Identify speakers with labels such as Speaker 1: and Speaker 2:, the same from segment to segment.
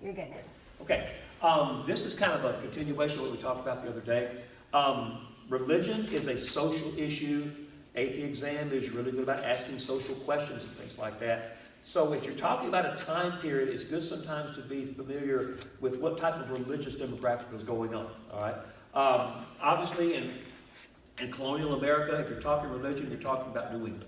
Speaker 1: You're good now.
Speaker 2: Okay. This is kind of a continuation of what we talked about the other day. Religion is a social issue. AP exam is really good about asking social questions and things like that. So if you're talking about a time period, it's good sometimes to be familiar with what type of religious demographic is going on. All right. Obviously, in colonial America, if you're talking religion, you're talking about New England.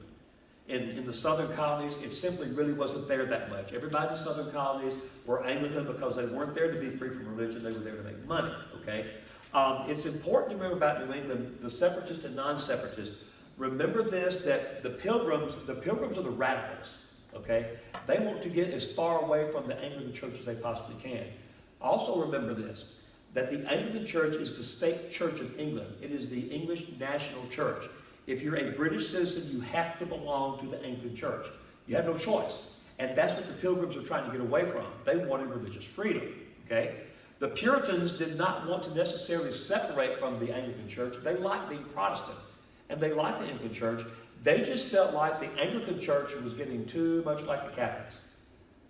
Speaker 2: In the southern colonies, it simply really wasn't there that much. Everybody in the southern colonies were Anglican because they weren't there to be free from religion, they were there to make money, okay? It's important to remember about New England, the separatists and non-separatists. Remember this, that the pilgrims are the radicals, okay? They want to get as far away from the Anglican church as they possibly can. Also remember this, that the Anglican church is the state church of England. It is the English national church. If you're a British citizen, you have to belong to the Anglican church. You have no choice. And that's what the pilgrims are trying to get away from. They wanted religious freedom, okay? The Puritans did not want to necessarily separate from the Anglican church. They liked being Protestant, and they liked the Anglican church. They just felt like the Anglican church was getting too much like the Catholics.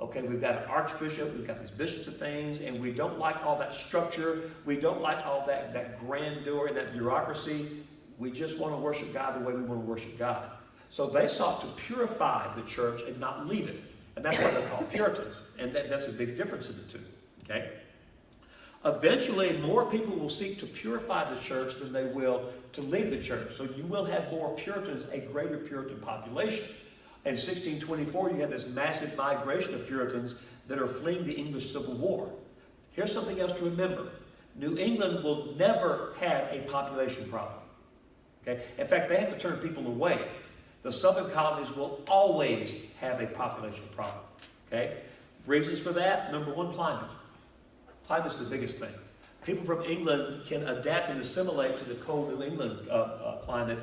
Speaker 2: Okay, we've got an archbishop, we've got these bishops and things, and we don't like all that structure. We don't like all that grandeur and that bureaucracy. We just want to worship God the way we want to worship God. So they sought to purify the church and not leave it. And that's why they're called Puritans. And that's a big difference in the two. Okay? Eventually, more people will seek to purify the church than they will to leave the church. So you will have more Puritans, a greater Puritan population. In 1624, you have this massive migration of Puritans that are fleeing the English Civil War. Here's something else to remember. New England will never have a population problem. Okay? In fact, they have to turn people away. The southern colonies will always have a population problem. Okay? Reasons for that, number one, climate. Climate's the biggest thing. People from England can adapt and assimilate to the cold New England climate.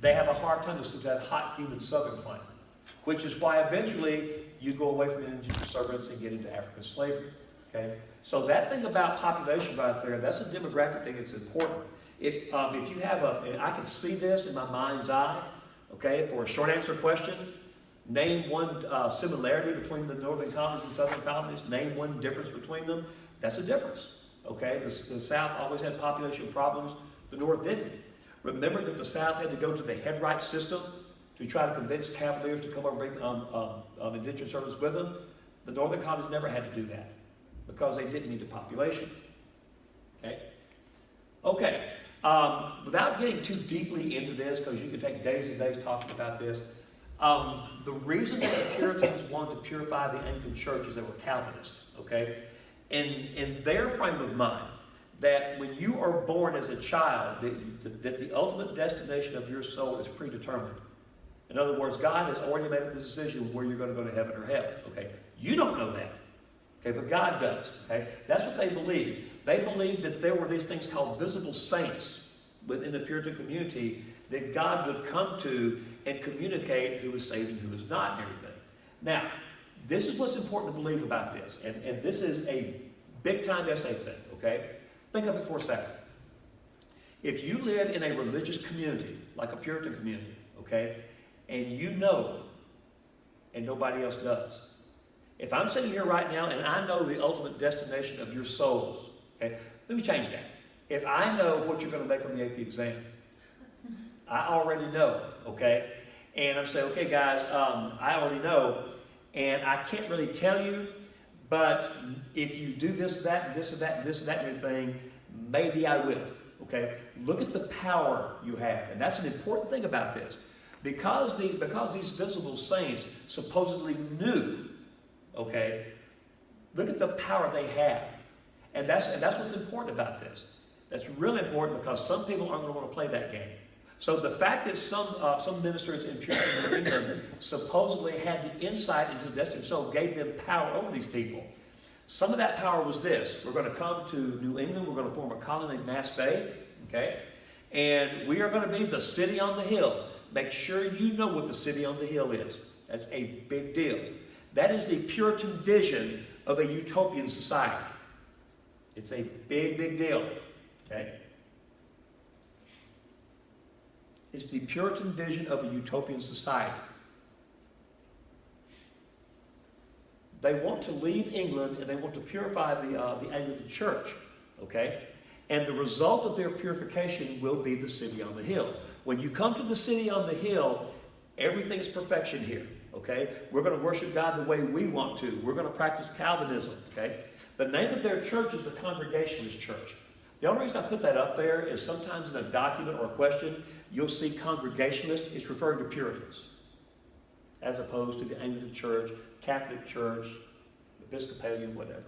Speaker 2: They have a hard time to that hot, humid southern climate, which is why eventually you go away from indentured servants and get into African slavery. Okay? So that thing about population right there, that's a demographic thing that's important. If you have I can see this in my mind's eye, okay, for a short answer question, name one similarity between the northern colonies and southern colonies, name one difference between them, that's a difference, okay? The South always had population problems, the North didn't. Remember that the South had to go to the headright system to try to convince Cavaliers to come over and bring indentured servants with them. The northern colonies never had to do that because they didn't need the population, okay? Okay. Without getting too deeply into this, because you could take days and days talking about this, the reason that the Puritans wanted to purify the Anglican church is they were Calvinists, okay? In their frame of mind, that when you are born as a child, that the ultimate destination of your soul is predetermined. In other words, God has already made a decision where you're going to go to heaven or hell, okay? You don't know that, okay, but God does, okay? That's what they believed. They believed that there were these things called visible saints within the Puritan community that God would come to and communicate who was saved and who was not and everything. Now, this is what's important to believe about this, and this is a big-time essay thing, okay? Think of it for a second. If you live in a religious community, like a Puritan community, okay, and you know, and nobody else does. If I'm sitting here right now and I know the ultimate destination of your souls, okay, let me change that. If I know what you're going to make on the AP exam, I already know, okay? And I'm saying, okay, guys, I already know, and I can't really tell you, but if you do this, that, this, or that, this, that, and everything, maybe I will, okay? Look at the power you have, and that's an important thing about this. Because these visible saints supposedly knew, okay, look at the power they have. And that's what's important about this. That's really important because some people aren't going to want to play that game. So the fact that some ministers in Puritan New England supposedly had the insight into the destiny of the soul gave them power over these people. Some of that power was this. We're going to come to New England. We're going to form a colony in Mass Bay, okay? And we are going to be the city on the hill. Make sure you know what the city on the hill is. That's a big deal. That is the Puritan vision of a utopian society. It's a big, big deal, okay? It's the Puritan vision of a utopian society. they want to leave England and they want to purify the Anglican Church, okay? And the result of their purification will be the city on the hill. When you come to the city on the hill, everything is perfection here, okay? We're going to worship God the way we want to. We're going to practice Calvinism, okay? The name of their church is the Congregationalist Church. The only reason I put that up there is sometimes in a document or a question, you'll see Congregationalist. It's referring to Puritans, as opposed to the Anglican Church, Catholic Church, Episcopalian, whatever.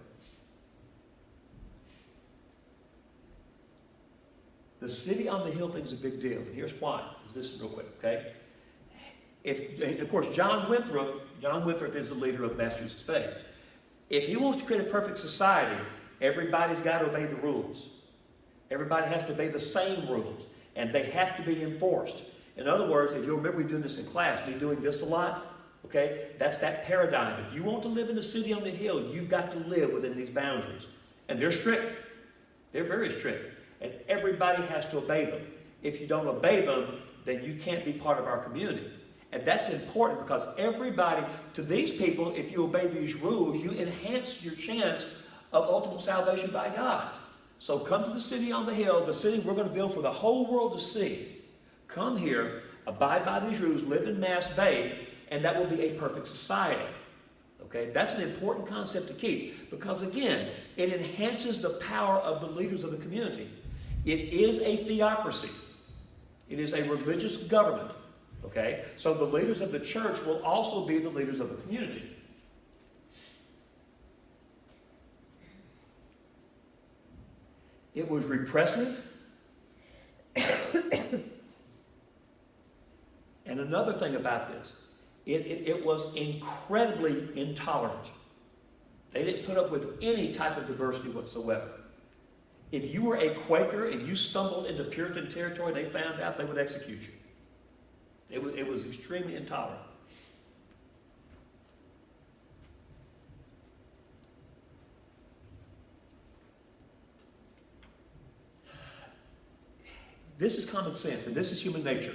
Speaker 2: The city on the hill thing is a big deal, and here's why. This is real quick, okay? Of course, John Winthrop is the leader of Massachusetts Bay. If he wants to create a perfect society, everybody's got to obey the rules. Everybody has to obey the same rules, and they have to be enforced. In other words, if you'll remember we doing this in class, me doing this a lot, okay? That's that paradigm. If you want to live in the city on the hill, you've got to live within these boundaries. And they're strict. They're very strict. And everybody has to obey them. If you don't obey them, then you can't be part of our community. And that's important because everybody, to these people, if you obey these rules, you enhance your chance of ultimate salvation by God. So come to the city on the hill, the city we're going to build for the whole world to see. Come here, abide by these rules, live in Mass Bay, and that will be a perfect society. Okay, that's an important concept to keep because, again, it enhances the power of the leaders of the community. It is a theocracy. It is a religious government. Okay, so the leaders of the church will also be the leaders of the community. It was repressive. And another thing about this, it was incredibly intolerant. They didn't put up with any type of diversity whatsoever. If you were a Quaker and you stumbled into Puritan territory and they found out, they would execute you. It was extremely intolerant. This is common sense, and this is human nature.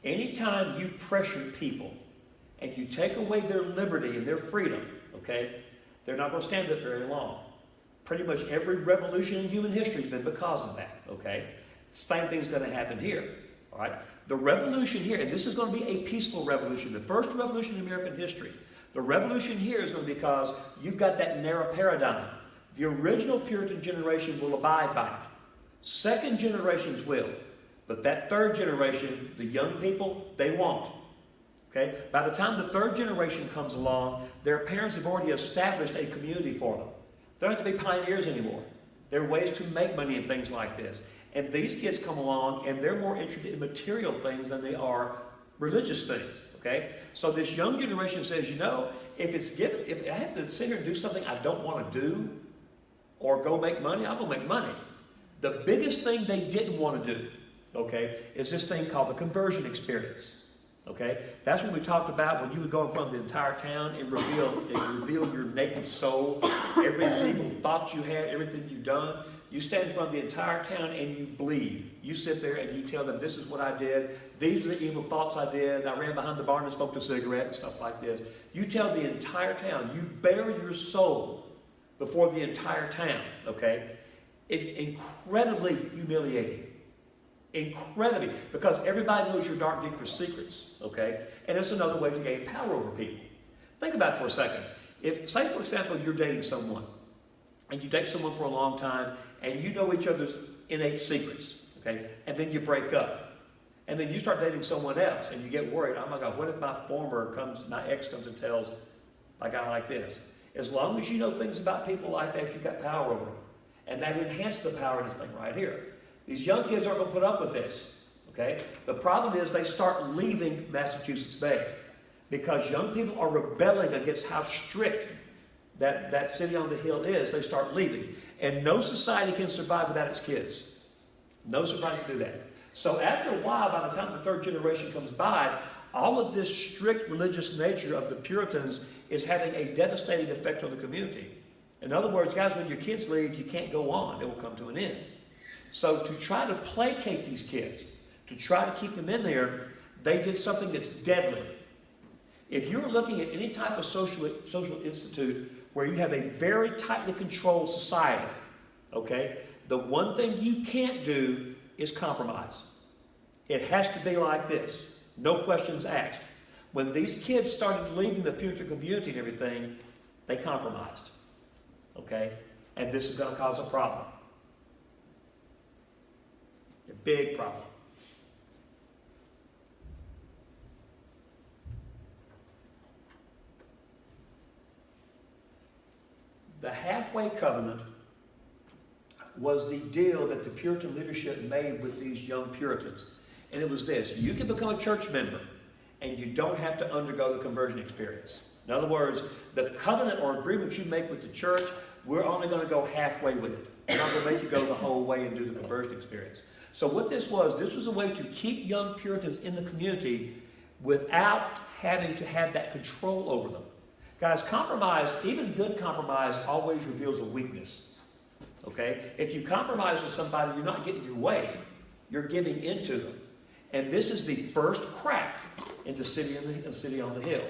Speaker 2: Anytime you pressure people and you take away their liberty and their freedom, okay, they're not going to stand up very long. Pretty much every revolution in human history has been because of that, okay? Same thing's going to happen here, all right? The revolution here, and this is going to be a peaceful revolution, the first revolution in American history. The revolution here is going to be because you've got that narrow paradigm. The original Puritan generation will abide by it. Second generations will. But that third generation, the young people, they won't. Okay? By the time the third generation comes along, their parents have already established a community for them. They don't have to be pioneers anymore. There are ways to make money and things like this. And these kids come along and they're more interested in material things than they are religious things. Okay? So this young generation says, you know, if I have to sit here and do something I don't want to do or go make money, I'm going to make money. The biggest thing they didn't want to do, okay, is this thing called the conversion experience. Okay? That's what we talked about when you would go in front of the entire town and reveal your naked soul, every evil thought you had, everything you've done. You stand in front of the entire town and you bleed. You sit there and you tell them, this is what I did. These are the evil thoughts I did. I ran behind the barn and smoked a cigarette and stuff like this. You tell the entire town. You bare your soul before the entire town. Okay? It's incredibly humiliating. Incredibly, because everybody knows your dark, deepest secrets, okay? And it's another way to gain power over people. Think about it for a second. If, say, for example, you're dating someone, and you date someone for a long time, and you know each other's innate secrets, okay? And then you break up. And then you start dating someone else, and you get worried, oh my God, what if my ex comes and tells a guy like this? As long as you know things about people like that, you've got power over them. And that enhances the power in this thing right here. These young kids aren't going to put up with this, okay? The problem is they start leaving Massachusetts Bay because young people are rebelling against how strict that city on the hill is. They start leaving. And no society can survive without its kids. No society can do that. So after a while, by the time the third generation comes by, all of this strict religious nature of the Puritans is having a devastating effect on the community. In other words, guys, when your kids leave, you can't go on. It will come to an end. So to try to placate these kids, to try to keep them in there, they did something that's deadly. If you're looking at any type of social institute where you have a very tightly controlled society, okay, the one thing you can't do is compromise. It has to be like this, no questions asked. When these kids started leaving the Puritan community and everything, they compromised, okay? And this is going to cause a problem. A big problem. The halfway covenant was the deal that the Puritan leadership made with these young Puritans. And it was this: you can become a church member and you don't have to undergo the conversion experience. In other words, the covenant or agreement you make with the church, we're only going to go halfway with it. We're not going to make you go the whole way and do the conversion experience. So what this was a way to keep young Puritans in the community without having to have that control over them. Guys, compromise, even good compromise, always reveals a weakness. Okay? If you compromise with somebody, you're not getting your way. You're giving into them. And this is the first crack in the city on the hill.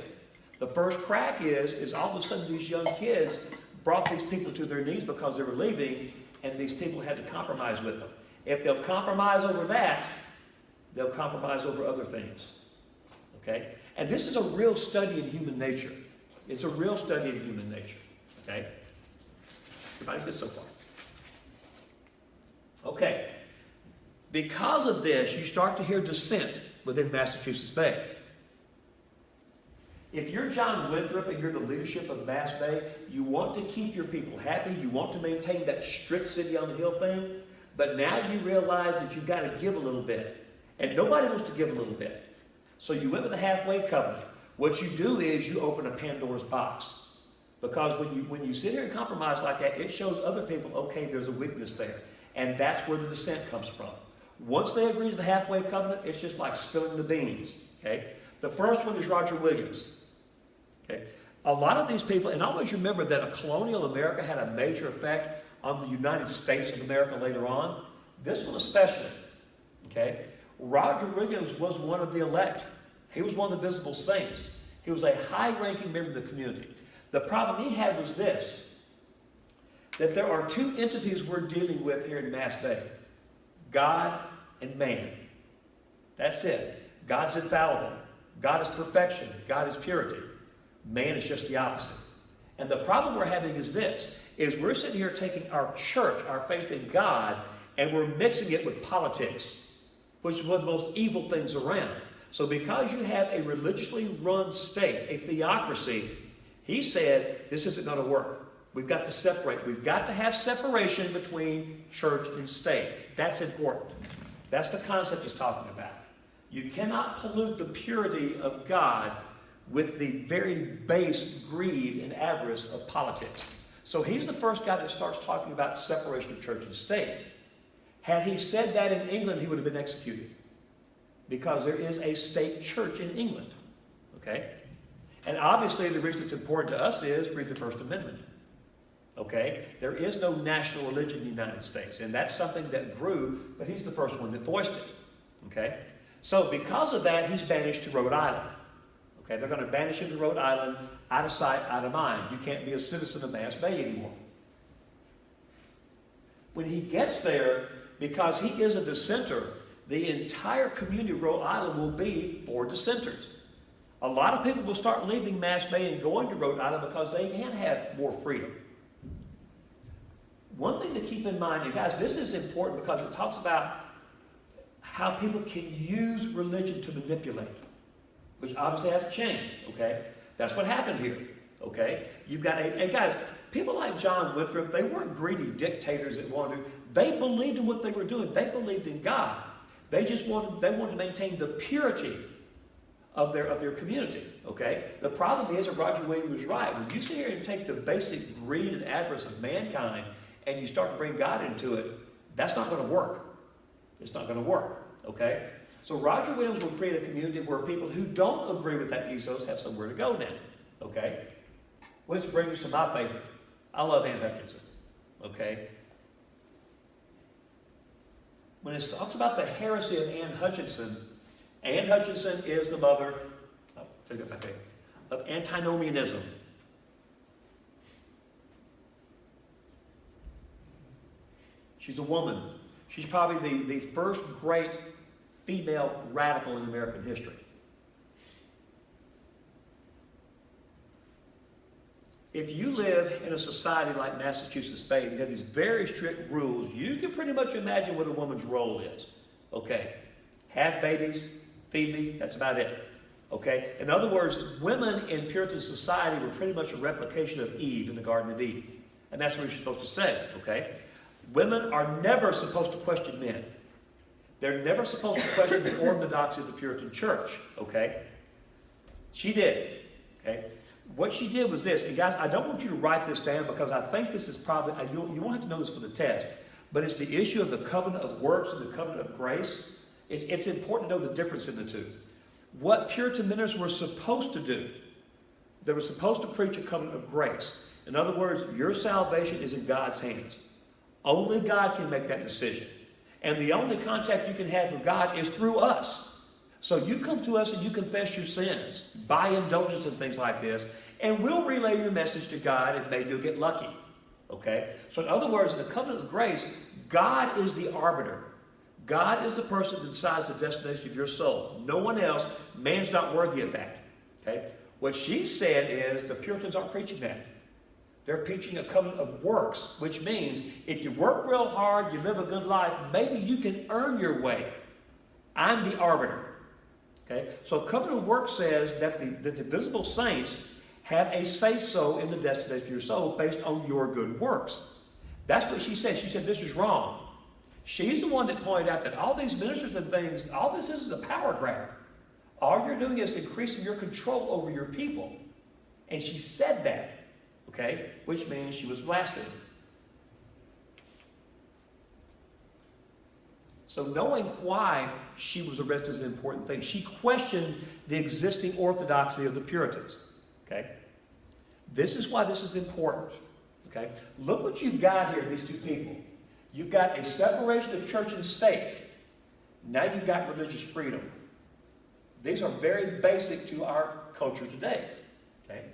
Speaker 2: The first crack is all of a sudden these young kids brought these people to their knees because they were leaving, and these people had to compromise with them. If they'll compromise over that, they'll compromise over other things. Okay? And this is a real study in human nature. It's a real study in human nature. Okay? Everybody good so far? Okay. Because of this, you start to hear dissent within Massachusetts Bay. If you're John Winthrop and you're the leadership of Mass Bay, you want to keep your people happy. You want to maintain that strict city on the hill thing. But now you realize that you've got to give a little bit. And nobody wants to give a little bit. So you went with the halfway covenant. What you do is you open a Pandora's box. Because when you sit here and compromise like that, it shows other people, okay, there's a weakness there. And that's where the dissent comes from. Once they agree to the halfway covenant, it's just like spilling the beans. Okay? The first one is Roger Williams. Okay? A lot of these people, and always remember that a colonial America had a major effect on the United States of America later on. This one especially. Okay? Roger Williams was one of the elect. He was one of the visible saints. He was a high-ranking member of the community. The problem he had was this, that there are two entities we're dealing with here in Mass Bay. God and man. That's it. God's infallible. God is perfection. God is purity. Man is just the opposite. And the problem we're having is this, is we're sitting here taking our church, our faith in God, and we're mixing it with politics, which is one of the most evil things around. So because you have a religiously run state, a theocracy, he said, this isn't going to work. We've got to separate. We've got to have separation between church and state. That's important. That's the concept he's talking about. You cannot pollute the purity of God with the very base greed and avarice of politics. So he's the first guy that starts talking about separation of church and state. Had he said that in England, he would have been executed. Because there is a state church in England. Okay? And obviously the reason it's important to us is read the First Amendment. Okay? There is no national religion in the United States. And that's something that grew, but he's the first one that voiced it. Okay? So because of that, he's banished to Rhode Island. Okay? They're going to banish him to Rhode Island, out of sight, out of mind. You can't be a citizen of Mass Bay anymore. When he gets there, because he is a dissenter, the entire community of Rhode Island will be for dissenters. A lot of people will start leaving Mass Bay and going to Rhode Island because they can have more freedom. One thing to keep in mind, and guys, this is important because it talks about how people can use religion to manipulate, which obviously hasn't changed, okay? That's what happened here, okay? You've got and guys, people like John Winthrop, they weren't greedy dictators that wanted to. They believed in what they were doing. They believed in God. They wanted to maintain the purity of their community, okay? The problem is that Roger Williams was right. When you sit here and take the basic greed and avarice of mankind and you start to bring God into it, that's not going to work. It's not going to work, okay? So Roger Williams will create a community where people who don't agree with that ethos have somewhere to go now, okay? Which brings us to my favorite. I love Anne Hutchinson, okay? When it talks about the heresy of Anne Hutchinson is the mother, of antinomianism. She's a woman. She's probably the first great female radical in American history. If you live in a society like Massachusetts Bay, and you have these very strict rules, you can pretty much imagine what a woman's role is. Okay, have babies, feed me, that's about it. Okay, in other words, women in Puritan society were pretty much a replication of Eve in the Garden of Eden. And that's where you're supposed to stay, okay? Women are never supposed to question men. They're never supposed to question the orthodoxy of the Puritan church, okay? She did, okay? What she did was this, and guys, I don't want you to write this down because I think this is probably, you won't have to know this for the test, but it's the issue of the covenant of works and the covenant of grace. It's important to know the difference in the two. What Puritan ministers were supposed to do, they were supposed to preach a covenant of grace. In other words, your salvation is in God's hands. Only God can make that decision. And the only contact you can have with God is through us. So you come to us and you confess your sins, buy indulgence and things like this, and we'll relay your message to God and maybe you'll get lucky. Okay? So in other words, in the covenant of grace, God is the arbiter. God is the person that decides the destination of your soul. No one else. Man's not worthy of that. Okay? What she said is the Puritans aren't preaching that. They're preaching a covenant of works, which means if you work real hard, you live a good life, maybe you can earn your way. I'm the arbiter. Okay? So covenant of works says that the visible saints have a say-so in the destination of your soul based on your good works. That's what she said. She said this is wrong. She's the one that pointed out that all these ministers and things, all this is a power grab. All you're doing is increasing your control over your people. And she said that, okay, which means she was blaspheming. So knowing why she was arrested is an important thing. She questioned the existing orthodoxy of the Puritans, okay? This is why this is important, okay? Look what you've got here, these two people. You've got a separation of church and state. Now you've got religious freedom. These are very basic to our culture today. Okay?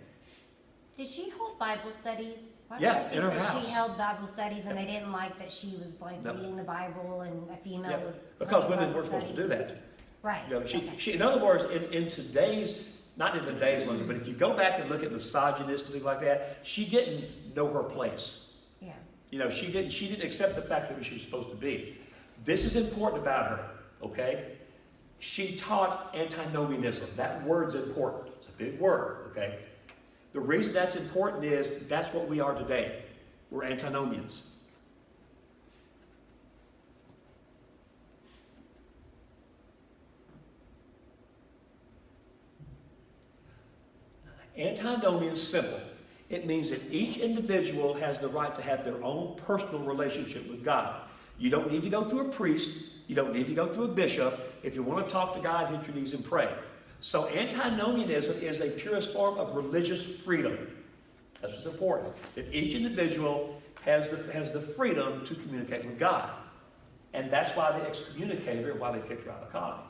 Speaker 1: Did she hold Bible studies?
Speaker 2: Yeah, in her house.
Speaker 1: She held Bible studies and they didn't like that she was like reading the Bible and a female was...
Speaker 2: Because women weren't supposed to do that.
Speaker 1: Right.
Speaker 2: You know, she, in other words, in today's, not in today's London, but if you go back and look at misogynist and things like that, she didn't know her place.
Speaker 1: Yeah.
Speaker 2: You know, she didn't accept the fact that she was supposed to be. This is important about her, okay? She taught antinomianism. That word's important. It's a big word, okay? The reason that's important is that's what we are today. We're antinomians. Antinomian is simple. It means that each individual has the right to have their own personal relationship with God. You don't need to go through a priest. You don't need to go through a bishop. If you want to talk to God, hit your knees and pray. So antinomianism is a purest form of religious freedom. That's what's important. That each individual has the freedom to communicate with God. And that's why they excommunicated her and why they kicked her out of the colony.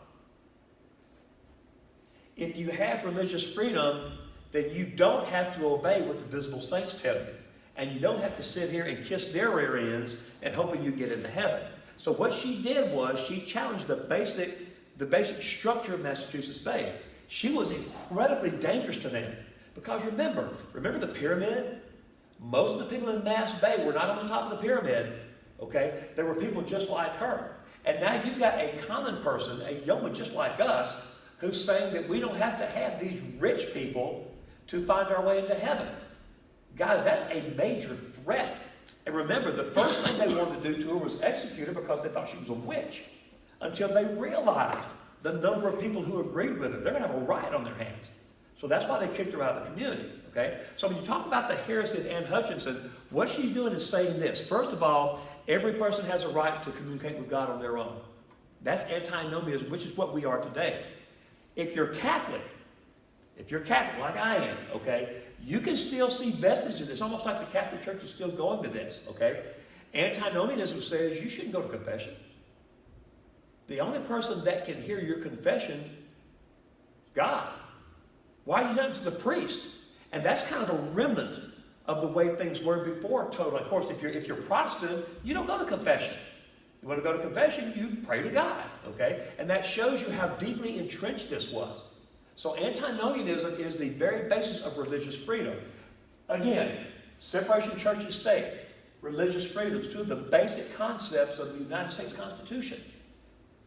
Speaker 2: If you have religious freedom, then you don't have to obey what the visible saints tell you. And you don't have to sit here and kiss their rear ends and hoping you get into heaven. So what she did was she challenged the basic structure of Massachusetts Bay. She was incredibly dangerous to them. Because remember the pyramid? Most of the people in Mass Bay were not on the top of the pyramid. Okay? There were people just like her. And now you've got a common person, a yeoman just like us, who's saying that we don't have to have these rich people to find our way into heaven. Guys, that's a major threat. And remember, the first thing they wanted to do to her was execute her because they thought she was a witch. Until they realized the number of people who agreed with her. They're going to have a riot on their hands. So that's why they kicked her out of the community. Okay? So when you talk about the heresy of Anne Hutchinson, what she's doing is saying this. First of all, every person has a right to communicate with God on their own. That's antinomianism, which is what we are today. If you're Catholic like I am, okay, you can still see vestiges. It's almost like the Catholic Church is still going to this, okay? Antinomianism says you shouldn't go to confession. The only person that can hear your confession is God. Why are you done to the priest? And that's kind of a remnant of the way things were before total. Of course, if you're Protestant, you don't go to confession. You want to go to confession, you pray to God, okay? And that shows you how deeply entrenched this was. So antinomianism is the very basis of religious freedom. Again, separation of church and state, religious freedoms, two of the basic concepts of the United States Constitution.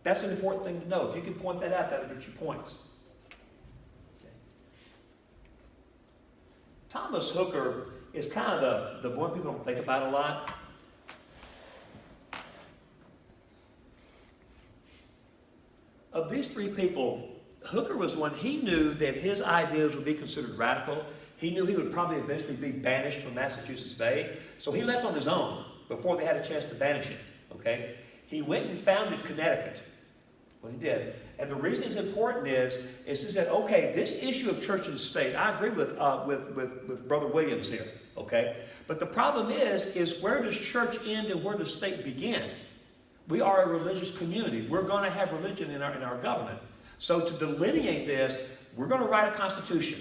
Speaker 2: That's an important thing to know. If you can point that out, that'll get you points. Okay. Thomas Hooker is kind of the one people don't think about a lot. Of these three people, Hooker was one, he knew that his ideas would be considered radical. He knew he would probably eventually be banished from Massachusetts Bay. So he left on his own before they had a chance to banish him. Okay? He went and founded Connecticut. Well, he did. And the reason it's important is he said, okay, this issue of church and state, I agree with Brother Williams here. Okay? But the problem is where does church end and where does state begin? We are a religious community. We're going to have religion in our government. So to delineate this, we're going to write a constitution.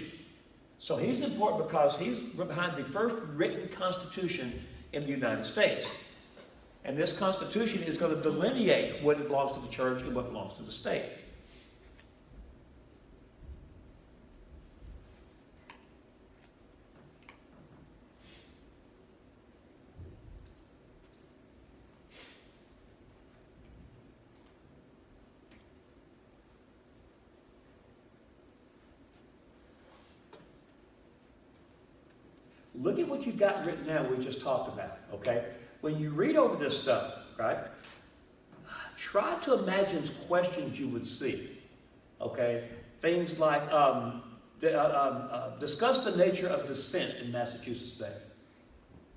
Speaker 2: So he's important because he's behind the first written constitution in the United States. And this constitution is going to delineate what belongs to the church and what belongs to the state. Look at what you've got written down we just talked about, okay? When you read over this stuff, right, try to imagine questions you would see, okay? Things like, discuss the nature of dissent in Massachusetts Bay,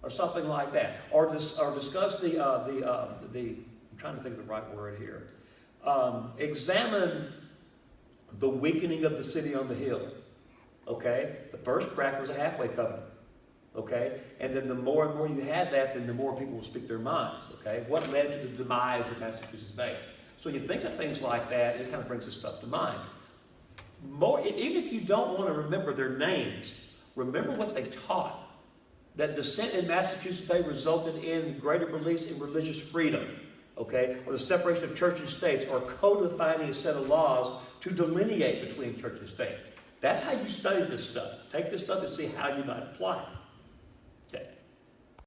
Speaker 2: or something like that. Or discuss the I'm trying to think of the right word here. Examine the weakening of the city on the hill, okay? The first track was a halfway covenant. Okay? And then the more and more you have that, then the more people will speak their minds. Okay? What led to the demise of Massachusetts Bay? So when you think of things like that, it kind of brings this stuff to mind. Even if you don't want to remember their names, remember what they taught. That dissent in Massachusetts Bay resulted in greater beliefs in religious freedom. Okay? Or the separation of church and states, or codifying a set of laws to delineate between church and state. That's how you study this stuff. Take this stuff and see how you might apply it.